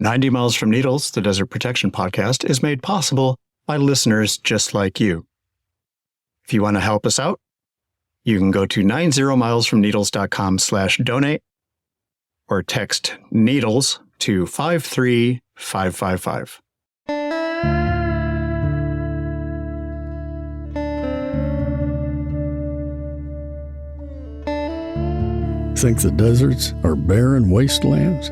90 Miles from Needles, the Desert Protection Podcast, is made possible by listeners just like you. If you want to help us out, you can go to 90milesfromneedles.com/donate or text NEEDLES to 53555. Think the deserts are barren wastelands?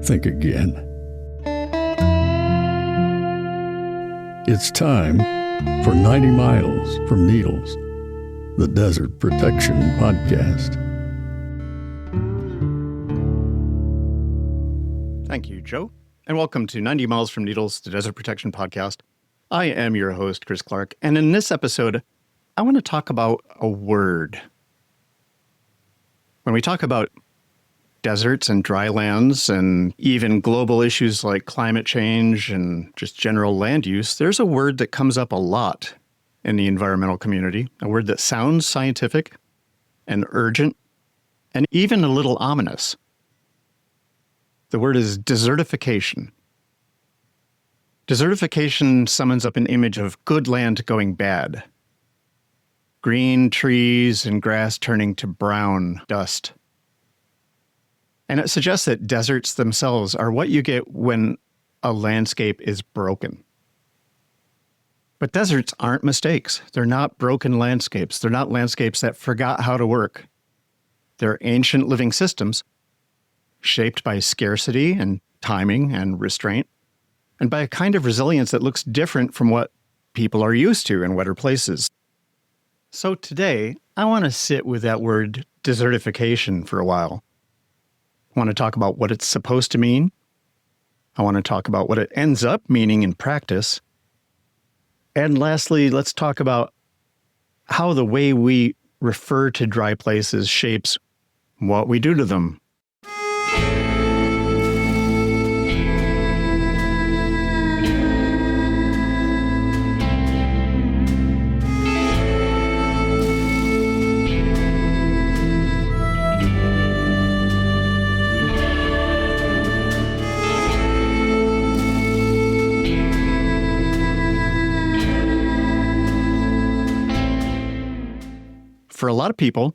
Think again. It's time for 90 Miles from Needles, the Desert Protection Podcast. Thank you, Joe, and welcome to 90 Miles from Needles, the Desert Protection Podcast. I am your host, Chris Clarke, and in this episode, I want to talk about a word. When we talk about deserts and dry lands and even global issues like climate change and just general land use, there's a word that comes up a lot in the environmental community, a word that sounds scientific and urgent and even a little ominous. The word is desertification. Desertification summons up an image of good land going bad. Green trees and grass turning to brown dust. And it suggests that deserts themselves are what you get when a landscape is broken. But deserts aren't mistakes. They're not broken landscapes. They're not landscapes that forgot how to work. They're ancient living systems shaped by scarcity and timing and restraint, and by a kind of resilience that looks different from what people are used to in wetter places. So today, I want to sit with that word desertification for a while. I want to talk about what it's supposed to mean. I want to talk about what it ends up meaning in practice. And lastly, let's talk about how the way we refer to dry places shapes what we do to them. For a lot of people,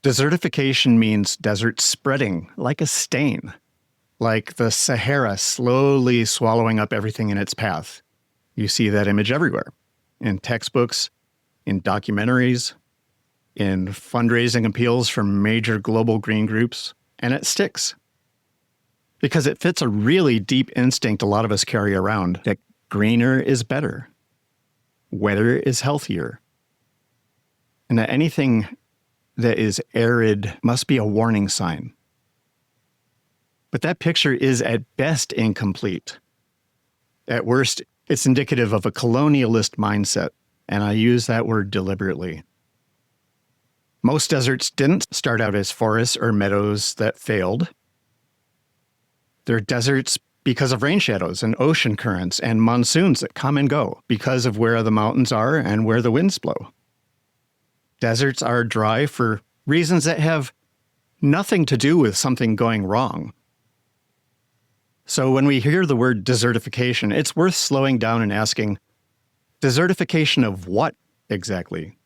desertification means desert spreading like a stain, like the Sahara slowly swallowing up everything in its path. You see that image everywhere, in textbooks, in documentaries, in fundraising appeals from major global green groups, and it sticks. Because it fits a really deep instinct a lot of us carry around, that greener is better, wetter is healthier, and that anything that is arid must be a warning sign. But that picture is at best incomplete. At worst, it's indicative of a colonialist mindset, and I use that word deliberately. Most deserts didn't start out as forests or meadows that failed. They're deserts because of rain shadows and ocean currents and monsoons that come and go, because of where the mountains are and where the winds blow. Deserts are dry for reasons that have nothing to do with something going wrong. So when we hear the word desertification, it's worth slowing down and asking, desertification of what exactly?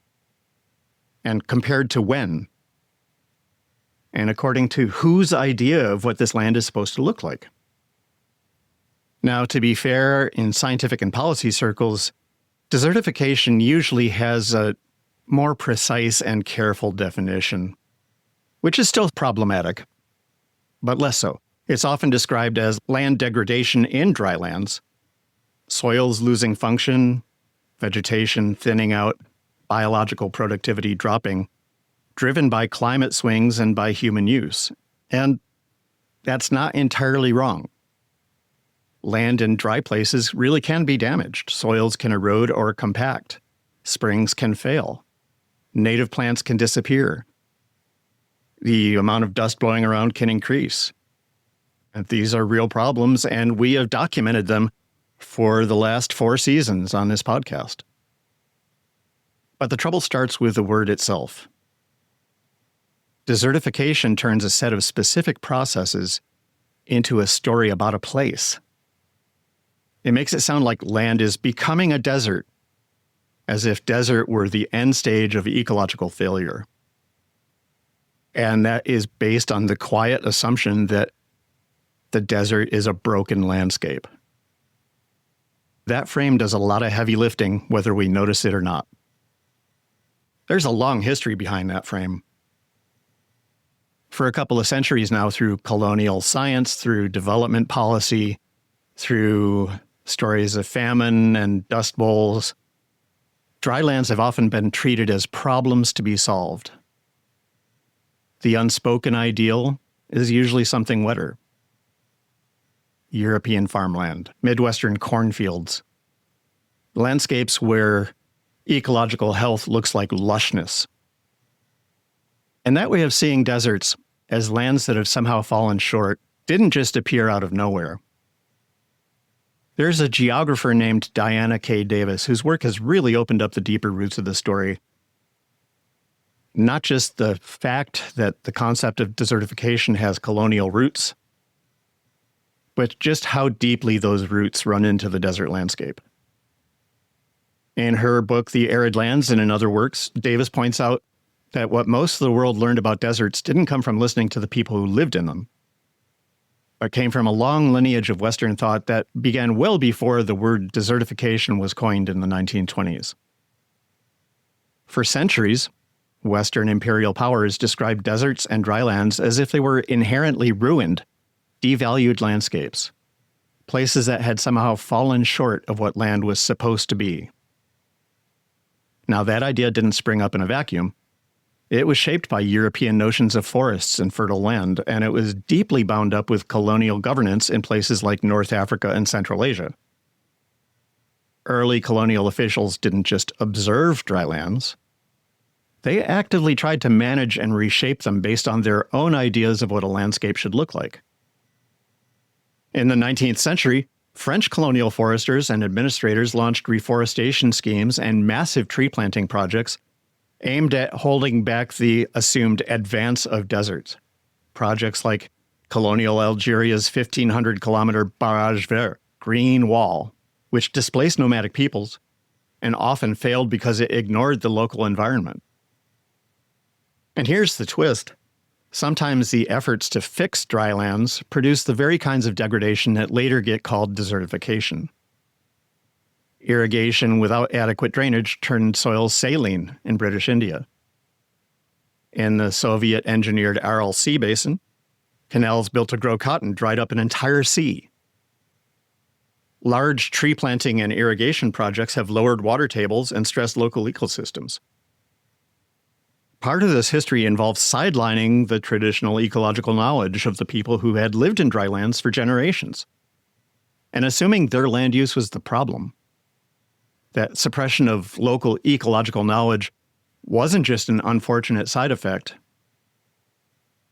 And compared to when? And according to whose idea of what this land is supposed to look like? Now, to be fair, in scientific and policy circles, desertification usually has a more precise and careful definition, which is still problematic, but less so. It's often described as land degradation in dry lands, soils losing function, vegetation thinning out, biological productivity dropping, driven by climate swings and by human use. And that's not entirely wrong. Land in dry places really can be damaged. Soils can erode or compact. Springs can fail. Native plants can disappear. The amount of dust blowing around can increase. And these are real problems, and we have documented them for the last 4 seasons on this podcast. But the trouble starts with the word itself. Desertification turns a set of specific processes into a story about a place. It makes it sound like land is becoming a desert, as if desert were the end stage of ecological failure. And that is based on the quiet assumption that the desert is a broken landscape. That frame does a lot of heavy lifting, whether we notice it or not. There's a long history behind that frame. For a couple of centuries now, through colonial science, through development policy, through stories of famine and dust bowls, drylands have often been treated as problems to be solved. The unspoken ideal is usually something wetter. European farmland, Midwestern cornfields, landscapes where ecological health looks like lushness. And that way of seeing deserts as lands that have somehow fallen short didn't just appear out of nowhere. There's a geographer named Diana K. Davis whose work has really opened up the deeper roots of the story. Not just the fact that the concept of desertification has colonial roots, but just how deeply those roots run into the desert landscape. In her book, The Arid Lands, and in other works, Davis points out that what most of the world learned about deserts didn't come from listening to the people who lived in them, but came from a long lineage of Western thought that began well before the word desertification was coined in the 1920s. For centuries, Western imperial powers described deserts and drylands as if they were inherently ruined, devalued landscapes, places that had somehow fallen short of what land was supposed to be. Now, that idea didn't spring up in a vacuum. It was shaped by European notions of forests and fertile land, and it was deeply bound up with colonial governance in places like North Africa and Central Asia. Early colonial officials didn't just observe drylands. They actively tried to manage and reshape them based on their own ideas of what a landscape should look like. In the 19th century, French colonial foresters and administrators launched reforestation schemes and massive tree planting projects aimed at holding back the assumed advance of deserts. Projects like colonial Algeria's 1,500-kilometer Barrage Vert, Green Wall, which displaced nomadic peoples and often failed because it ignored the local environment. And here's the twist. Sometimes the efforts to fix drylands produce the very kinds of degradation that later get called desertification. Irrigation without adequate drainage turned soils saline in British India. In the Soviet-engineered Aral Sea Basin, canals built to grow cotton dried up an entire sea. Large tree planting and irrigation projects have lowered water tables and stressed local ecosystems. Part of this history involves sidelining the traditional ecological knowledge of the people who had lived in drylands for generations, and assuming their land use was the problem. That suppression of local ecological knowledge wasn't just an unfortunate side effect.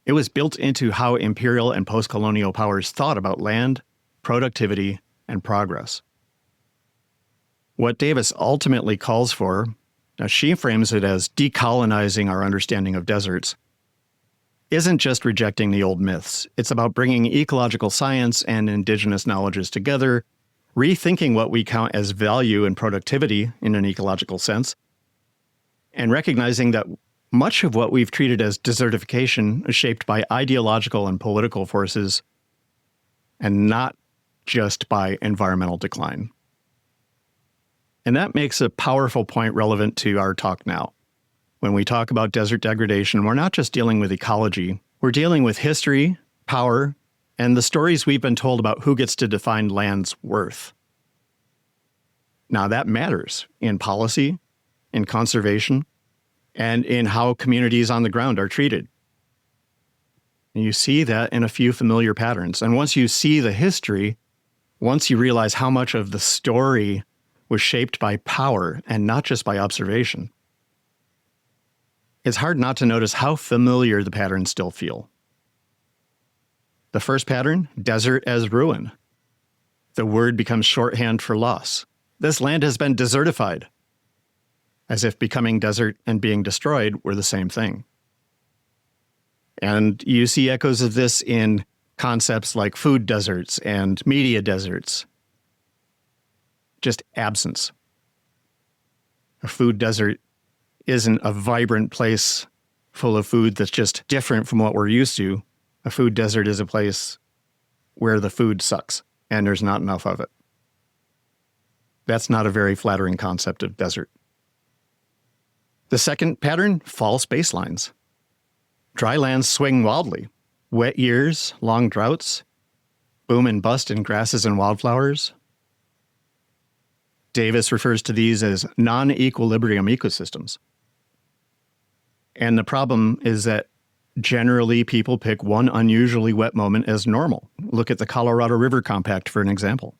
It was built into how imperial and post-colonial powers thought about land, productivity, and progress. What Davis ultimately calls for, now she frames it as decolonizing our understanding of deserts, isn't just rejecting the old myths. It's about bringing ecological science and indigenous knowledges together, rethinking what we count as value and productivity in an ecological sense, and recognizing that much of what we've treated as desertification is shaped by ideological and political forces and not just by environmental decline. And that makes a powerful point relevant to our talk now. When we talk about desert degradation, we're not just dealing with ecology, we're dealing with history, power, and the stories we've been told about who gets to define land's worth. Now that matters in policy, in conservation, and in how communities on the ground are treated. And you see that in a few familiar patterns. And once you see the history, once you realize how much of the story was shaped by power and not just by observation, it's hard not to notice how familiar the patterns still feel. The first pattern, desert as ruin. The word becomes shorthand for loss. This land has been desertified, as if becoming desert and being destroyed were the same thing. And you see echoes of this in concepts like food deserts and media deserts. Just absence. A food desert isn't a vibrant place full of food that's just different from what we're used to. A food desert is a place where the food sucks and there's not enough of it. That's not a very flattering concept of desert. The second pattern, false baselines. Dry lands swing wildly. Wet years, long droughts, boom and bust in grasses and wildflowers. Davis refers to these as non-equilibrium ecosystems. And the problem is that generally people pick one unusually wet moment as normal. Look at the Colorado River Compact for an example.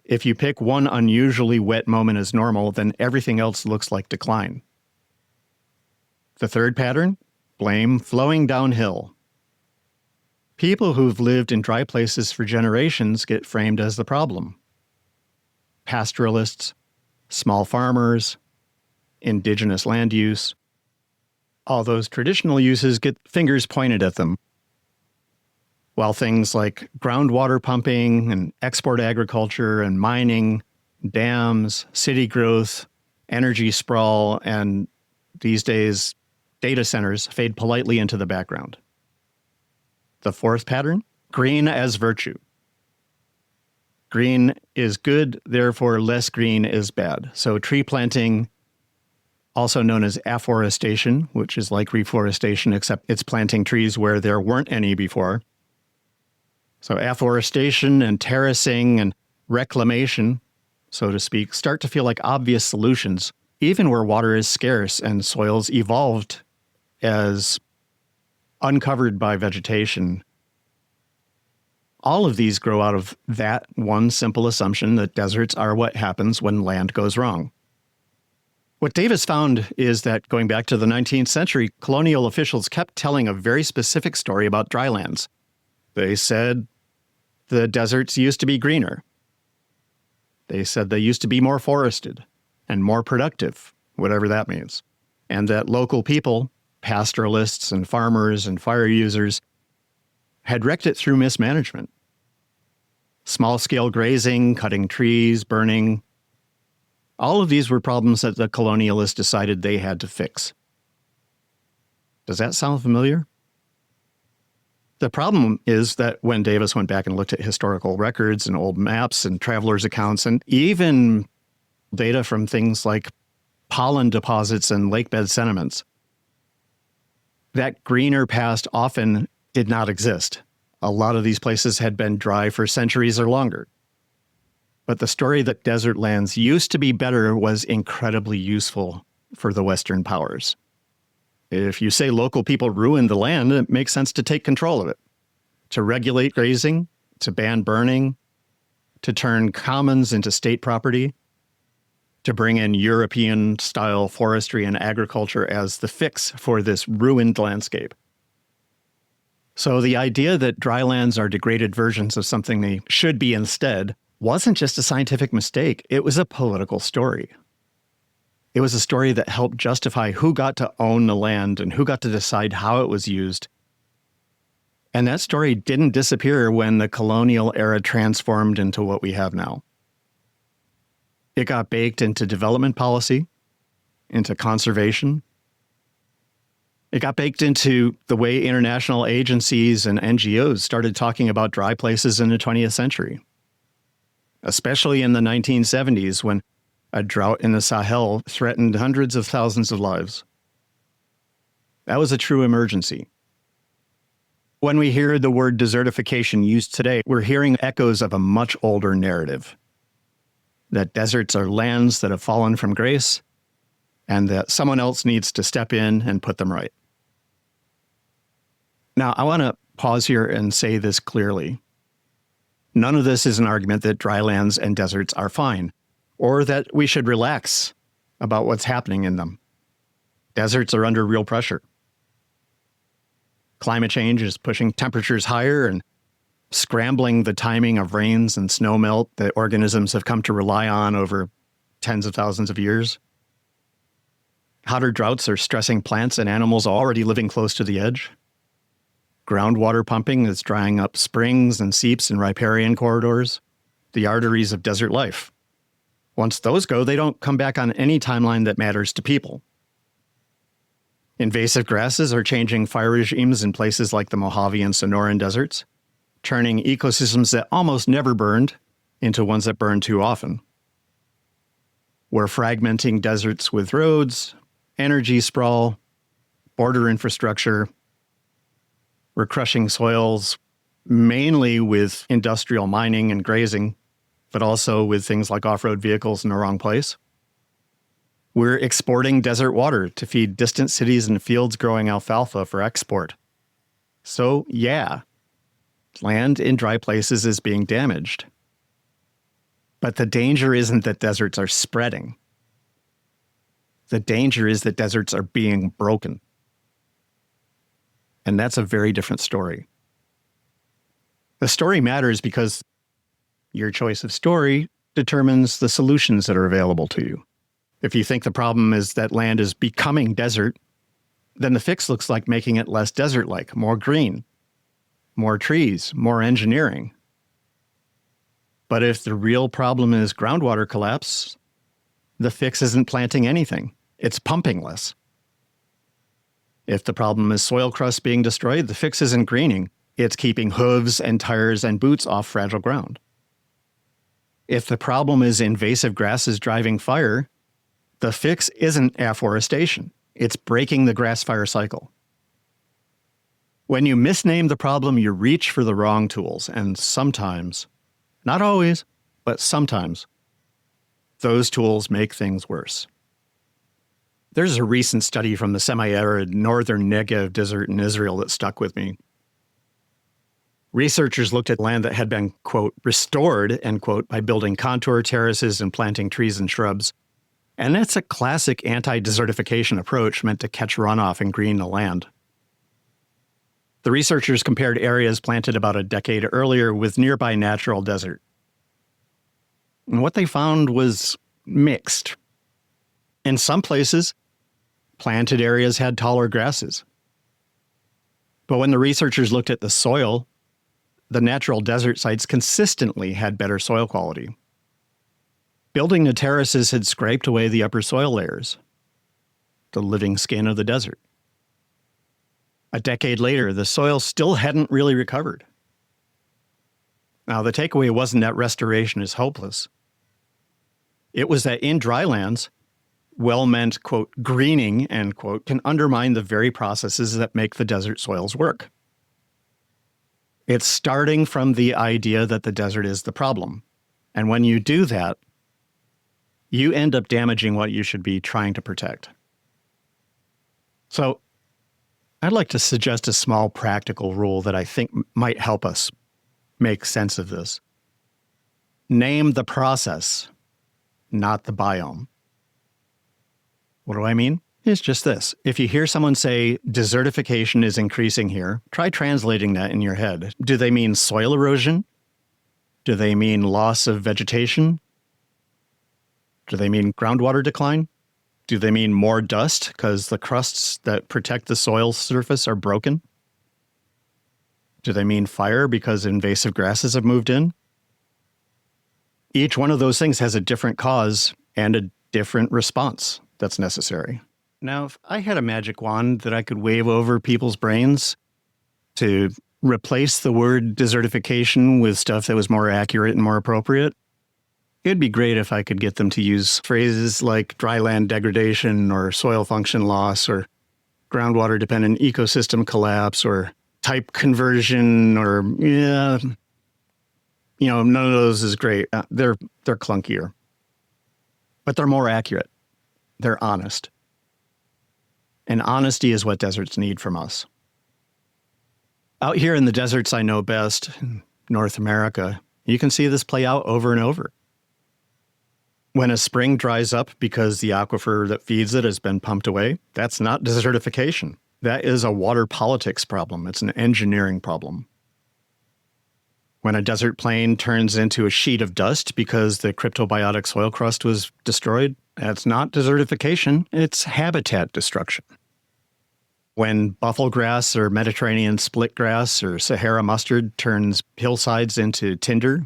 If you pick one unusually wet moment as normal, then everything else looks like decline. The third pattern, blame flowing downhill. People who've lived in dry places for generations get framed as the problem. Pastoralists, small farmers, indigenous land use, all those traditional uses get fingers pointed at them. While things like groundwater pumping and export agriculture and mining, dams, city growth, energy sprawl, and these days, data centers fade politely into the background. The fourth pattern, green as virtue. Green is good, therefore less green is bad. So tree planting, also known as afforestation, which is like reforestation, except it's planting trees where there weren't any before. So afforestation and terracing and reclamation, so to speak, start to feel like obvious solutions, even where water is scarce and soils evolved as uncovered by vegetation. All of these grow out of that one simple assumption that deserts are what happens when land goes wrong. What Davis found is that going back to the 19th century, colonial officials kept telling a very specific story about drylands. They said the deserts used to be greener. They said they used to be more forested and more productive, whatever that means. And that local people, pastoralists and farmers and fire users, had wrecked it through mismanagement. Small-scale grazing, cutting trees, burning. All of these were problems that the colonialists decided they had to fix. Does that sound familiar? The problem is that when Davis went back and looked at historical records and old maps and travelers' accounts and even data from things like pollen deposits and lakebed sediments, that greener past often did not exist. A lot of these places had been dry for centuries or longer. But the story that desert lands used to be better was incredibly useful for the Western powers. If you say local people ruined the land, it makes sense to take control of it, to regulate grazing, to ban burning, to turn commons into state property, to bring in European-style forestry and agriculture as the fix for this ruined landscape. So the idea that drylands are degraded versions of something they should be instead wasn't just a scientific mistake, it was a political story. It was a story that helped justify who got to own the land and who got to decide how it was used. And that story didn't disappear when the colonial era transformed into what we have now. It got baked into development policy, into conservation. It got baked into the way international agencies and NGOs started talking about dry places in the 20th century, especially in the 1970s when a drought in the Sahel threatened hundreds of thousands of lives. That was a true emergency. When we hear the word desertification used today, we're hearing echoes of a much older narrative, that deserts are lands that have fallen from grace and that someone else needs to step in and put them right. Now, I want to pause here and say this clearly. None of this is an argument that drylands and deserts are fine, or that we should relax about what's happening in them. Deserts are under real pressure. Climate change is pushing temperatures higher and scrambling the timing of rains and snowmelt that organisms have come to rely on over tens of thousands of years. Hotter droughts are stressing plants and animals already living close to the edge. groundwater pumping is drying up springs and seeps and riparian corridors, the arteries of desert life. Once those go, they don't come back on any timeline that matters to people. Invasive grasses are changing fire regimes in places like the Mojave and Sonoran deserts, turning ecosystems that almost never burned into ones that burn too often. We're fragmenting deserts with roads, energy sprawl, border infrastructure. We're crushing soils mainly with industrial mining and grazing, but also with things like off-road vehicles in the wrong place. We're exporting desert water to feed distant cities and fields growing alfalfa for export. So, yeah, land in dry places is being damaged. But the danger isn't that deserts are spreading. The danger is that deserts are being broken. And that's a very different story. The story matters because your choice of story determines the solutions that are available to you. If you think the problem is that land is becoming desert, then the fix looks like making it less desert-like, more green, more trees, more engineering. But if the real problem is groundwater collapse, the fix isn't planting anything. It's pumping less. If the problem is soil crust being destroyed, the fix isn't greening. It's keeping hooves and tires and boots off fragile ground. If the problem is invasive grasses driving fire, the fix isn't afforestation. It's breaking the grass fire cycle. When you misname the problem, you reach for the wrong tools, and sometimes, not always, but sometimes, those tools make things worse. There's a recent study from the semi-arid northern Negev desert in Israel that stuck with me. Researchers looked at land that had been, quote, restored, end quote, by building contour terraces and planting trees and shrubs. And that's a classic anti-desertification approach meant to catch runoff and green the land. The researchers compared areas planted about a decade earlier with nearby natural desert. And what they found was mixed. In some places, planted areas had taller grasses. But when the researchers looked at the soil, the natural desert sites consistently had better soil quality. Building the terraces had scraped away the upper soil layers, the living skin of the desert. A decade later, the soil still hadn't really recovered. Now, the takeaway wasn't that restoration is hopeless. It was that in dry lands, well-meant, quote, greening, end quote, can undermine the very processes that make the desert soils work. It's starting from the idea that the desert is the problem. And when you do that, you end up damaging what you should be trying to protect. So, I'd like to suggest a small practical rule that I think might help us make sense of this. Name the process, not the biome. What do I mean? It's just this. If you hear someone say desertification is increasing here, try translating that in your head. Do they mean soil erosion? Do they mean loss of vegetation? Do they mean groundwater decline? Do they mean more dust because the crusts that protect the soil surface are broken? Do they mean fire because invasive grasses have moved in? Each one of those things has a different cause and a different response that's necessary. Now, if I had a magic wand that I could wave over people's brains to replace the word desertification with stuff that was more accurate and more appropriate, it'd be great if I could get them to use phrases like dryland degradation or soil function loss or groundwater-dependent ecosystem collapse or type conversion or, none of those is great. They're clunkier. But they're more accurate. They're honest. And honesty is what deserts need from us. Out here in the deserts I know best, in North America, you can see this play out over and over. When a spring dries up because the aquifer that feeds it has been pumped away, that's not desertification. That is a water politics problem. It's an engineering problem. When a desert plain turns into a sheet of dust because the cryptobiotic soil crust was destroyed, that's not desertification, it's habitat destruction. When buffalo grass or Mediterranean split grass or Sahara mustard turns hillsides into tinder,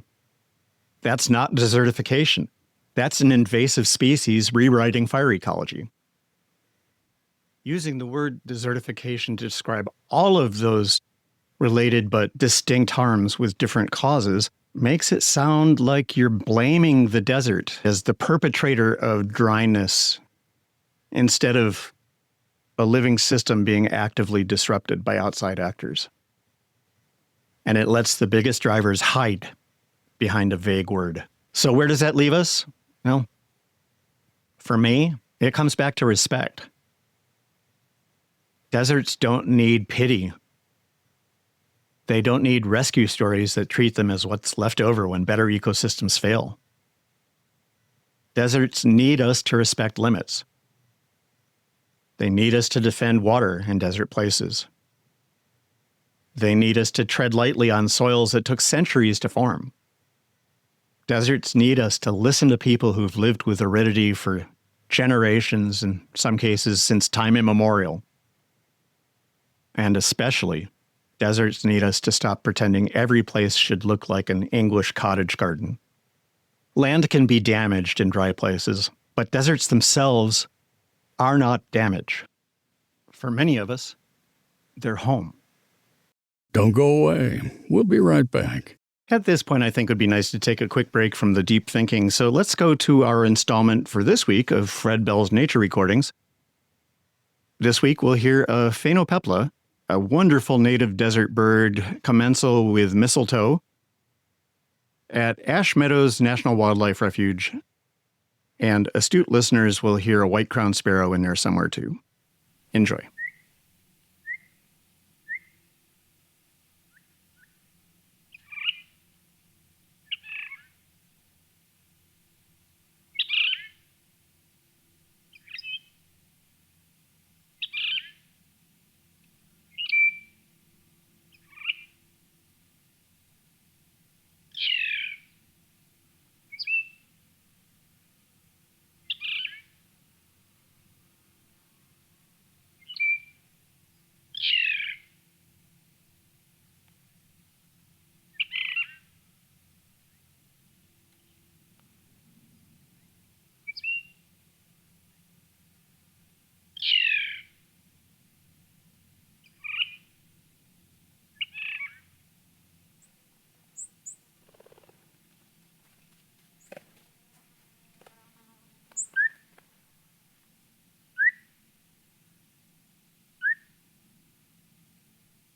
that's not desertification. That's an invasive species rewriting fire ecology. Using the word desertification to describe all of those related but distinct harms with different causes makes it sound like you're blaming the desert as the perpetrator of dryness instead of a living system being actively disrupted by outside actors. And it lets the biggest drivers hide behind a vague word. So where does that leave us? Well, for me, it comes back to respect. Deserts don't need pity. They don't need rescue stories that treat them as what's left over when better ecosystems fail. Deserts need us to respect limits. They need us to defend water in desert places. They need us to tread lightly on soils that took centuries to form. Deserts need us to listen to people who've lived with aridity for generations, in some cases since time immemorial. And especially, deserts need us to stop pretending every place should look like an English cottage garden. Land can be damaged in dry places, but deserts themselves are not damage. For many of us, they're home. Don't go away. We'll be right back. At this point, I think it would be nice to take a quick break from the deep thinking, so let's go to our installment for this week of Fred Bell's Nature Recordings. This week, we'll hear a phainopepla, a wonderful native desert bird commensal with mistletoe, at Ash Meadows National Wildlife Refuge. And astute listeners will hear a white-crowned sparrow in there somewhere too. Enjoy.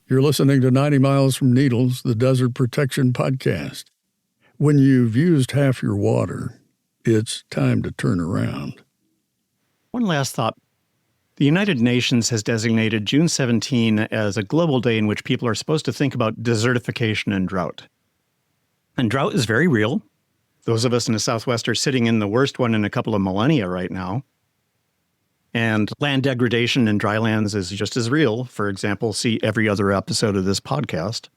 You're listening to 90 Miles from Needles, the Desert Protection Podcast. When you've used half your water, it's time to turn around. One last thought. The United Nations has designated June 17 as a global day in which people are supposed to think about desertification and drought. And drought is very real. Those of us in the Southwest are sitting in the worst one in a couple of millennia right now. And land degradation in drylands is just as real. For example, see every other episode of this podcast.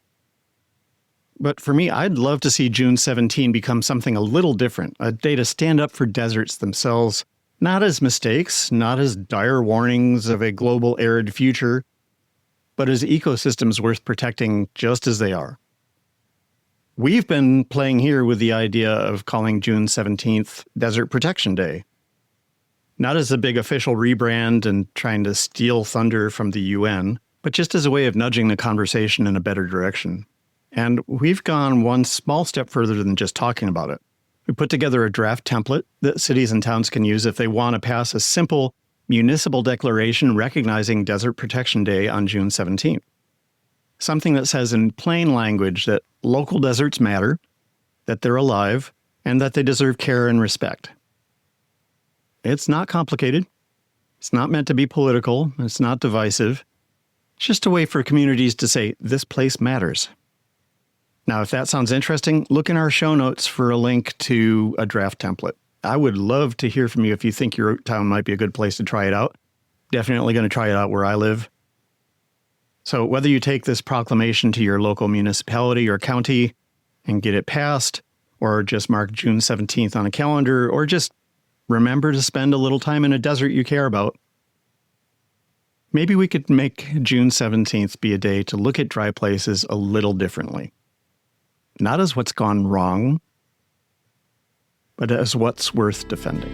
But for me, I'd love to see June 17 become something a little different, a day to stand up for deserts themselves, not as mistakes, not as dire warnings of a global arid future, but as ecosystems worth protecting just as they are. We've been playing here with the idea of calling June 17th Desert Protection Day. Not as a big official rebrand and trying to steal thunder from the UN, but just as a way of nudging the conversation in a better direction. And we've gone one small step further than just talking about it. We put together a draft template that cities and towns can use if they want to pass a simple municipal declaration recognizing Desert Protection Day on June 17th. Something that says in plain language that local deserts matter, that they're alive, and that they deserve care and respect. It's not complicated. It's not meant to be political. It's not divisive. It's just a way for communities to say, this place matters. Now, if that sounds interesting, look in our show notes for a link to a draft template. I would love to hear from you if you think your town might be a good place to try it out. Definitely going to try it out where I live. So whether you take this proclamation to your local municipality or county and get it passed, or just mark June 17th on a calendar, or just remember to spend a little time in a desert you care about, Maybe we could make June 17th be a day to look at dry places a little differently. Not as what's gone wrong, but as what's worth defending.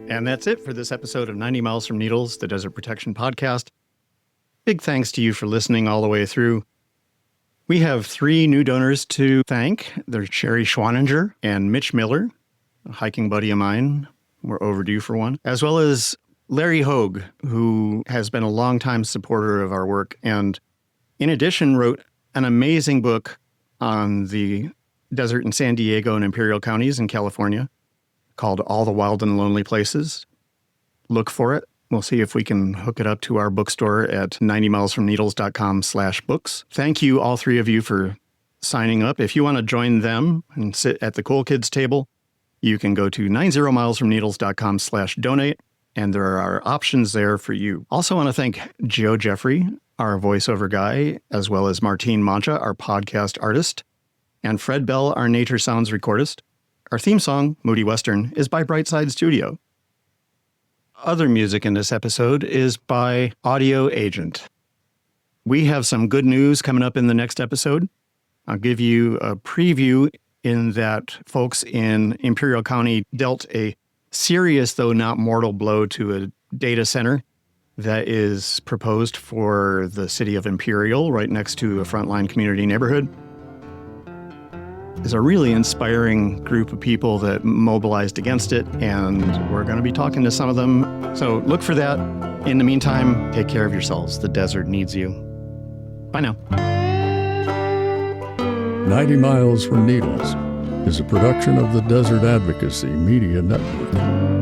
And that's it for this episode of 90 Miles from Needles, the Desert Protection Podcast. Big thanks to you for listening all the way through. We have 3 new donors to thank. They're Sherry Schwaninger and Mitch Miller, a hiking buddy of mine. We're overdue for one. As well as Larry Hogue, who has been a longtime supporter of our work and in addition wrote an amazing book on the desert in San Diego and Imperial counties in California, called All the Wild and Lonely Places. Look for it. We'll see if we can hook it up to our bookstore at 90milesfromneedles.com/books. Thank you, all 3 of you, for signing up. If you want to join them and sit at the cool kids table, you can go to 90milesfromneedles.com/donate, and there are options there for you. Also want to thank Joe Jeffrey, our voiceover guy, as well as Martine Mancha, our podcast artist, and Fred Bell, our Nature Sounds recordist. Our theme song, Moody Western, is by Brightside Studio. Other music in this episode is by Audio Agent. We have some good news coming up in the next episode. I'll give you a preview in that folks in Imperial County dealt a serious, though not mortal, blow to a data center that is proposed for the city of Imperial, right next to a frontline community neighborhood. Is a really inspiring group of people that mobilized against it, and we're going to be talking to some of them. So look for that. In the meantime, take care of yourselves. The desert needs you. Bye now. 90 Miles from Needles is a production of the Desert Advocacy Media Network.